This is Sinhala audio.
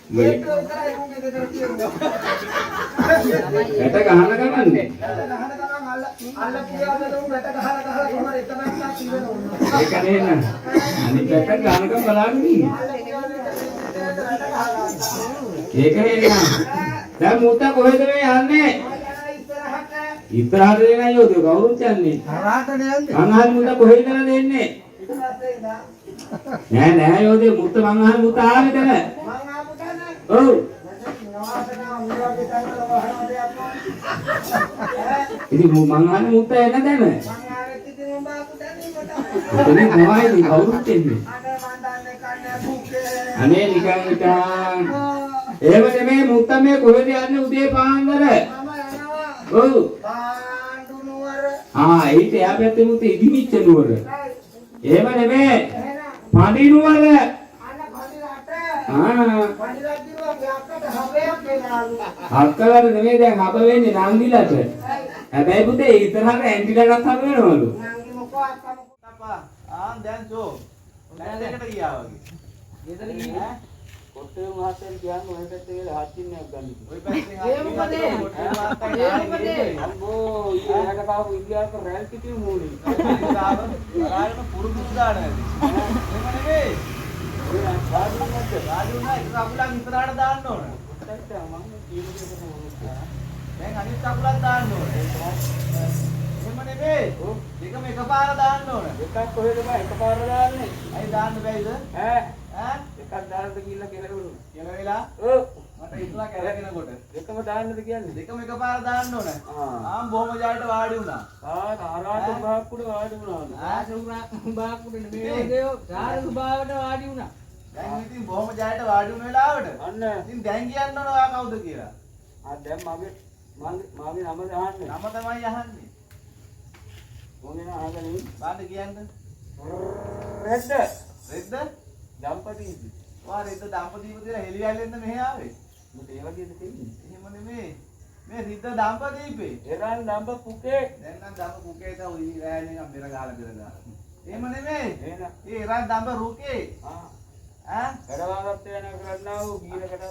ඒක විතරයි උන්ගේ දෙතර තියෙන්නේ. වැට ගහන ගමන්නේ. ගහන ගමන් අල්ල පියාගෙන උන් වැට ගහලා කොහොමද එතනක් තියෙනවා. ඒක නේන. අනිත් වැට ගහනකම් බලාගෙන ඉන්නේ. ඒක නේන. දැන් මුත්තා කොහෙද මේ යන්නේ? ඉස්සරහට දෙන්නේ අයියෝ කවුරුත් යන්නේ. හරහාට නෑන්නේ. මං මුත්තා කොහෙද දෙන්නේ? නෑ යෝදේ මුත්ත මං මුත්ත ආවේ දැන. මං ආපුතා නෑ. ඔව්. ඉතින් මං මුත්ත එන දැන. මං ආවෙත් ඉතින් උඹ ආපුතා නේ මට. එතන මොනවයිද කවුරුත් එන්නේ. අනේ නිකන් එහෙම නෙමෙයි මුත්ත මේ කොහෙද යන්නේ උදේ පාන්දර? මම යනවා. ඔව්. පාණ්ඩු නුවර. ඊට එහා පැත්තේ මුත්ත ඉදිමිච්ච නුවර. එහෙම නෙමෙයි. පඩි නුවර. අන්න පඩි රට. පඩි රට දිනුවා යක්කට හබයක් වෙනාලු. අක්කලට නෙමෙයි දැන් හබ වෙන්නේ නංගිලට. හැබැයි පුතේ ඉතරහට ඇන්ටිලටත් හබ වෙනවලු. නංගි මොකෝ අක්කා මොකෝ අප්පා. දැන් සෝ. දැන් දෙකට ගියා වගේ. ගෙදර ගියේ. කොට්ටේ මහත්තයන් කියන්නේ ඔය පැත්තේ ගිහලා හත්ින්නයක් ගන්න. ඔය පැත්තෙන් අම්බෝ ඊයකට පාපු ඉන්දියාවට රැල් පිටිය මූණේ. ආරායන පුරුදු දාන ඇති. එහෙම නෙවෙයි. ඔය රාජු නෑ ඒක අකුලක් ඉස්සරහට දාන්න ඕන. කොට්ටට මම කීප දෙයක් කරනවා. දැන් අනිත් අකුලක් දාන්න ඕන. එහෙම නෙවෙයි. දෙකම එකපාර දාන්න ඕන. එකක් කොහෙද බා එකපාර දාන්නේ? අයි දාන්න බැයිද? එකක් දාන්නද කියලා කෙලවලු. කෙලවෙලා? ඔව්. මට ඉස්ලා කැරගෙනකොට. දෙකම දාන්නද කියන්නේ? දෙකම එකපාර දාන්න ඕන. බොහොම ජාලට වාඩි වුණා. තාරාට බාක්කුඩ වාඩි වුණා. බාක්කුඩ නෙමෙයි දේව. තාර සුභාවට වාඩි වුණා. දැන් ඉතින් බොහොම ජාලට වාඩි වුණ වෙලාවට අන්න ඉතින් දැන් කියන්න ඕන ඔයා කවුද කියලා. දැන් මගේ නම අහන්නේ. නම තමයි අහන්නේ. මොනේ අහගෙන බාන්න කියන්නේ? රෙද්ද. රෙද්ද? දම්පතියිද? වා රෙද්ද දම්පතියිද කියලා හෙලියල්ලෙන්ද මෙහෙ ආවේ? මොකද ඒ වගේද තියෙන්නේ? එහෙම නෙමෙයි. මේ රිද්ද දම්පතියිපේ. එරන් දම්ප පුකේ. දැන් නම් දම්ප පුකේ තමයි රෑනේ නම් බෙර ගහලා. එහෙම නෙමෙයි. එහෙනම් ඒ එරන් දම්ප රුකේ. වැඩ වාගත්තේ යන කරන්නා වූ ගීරකට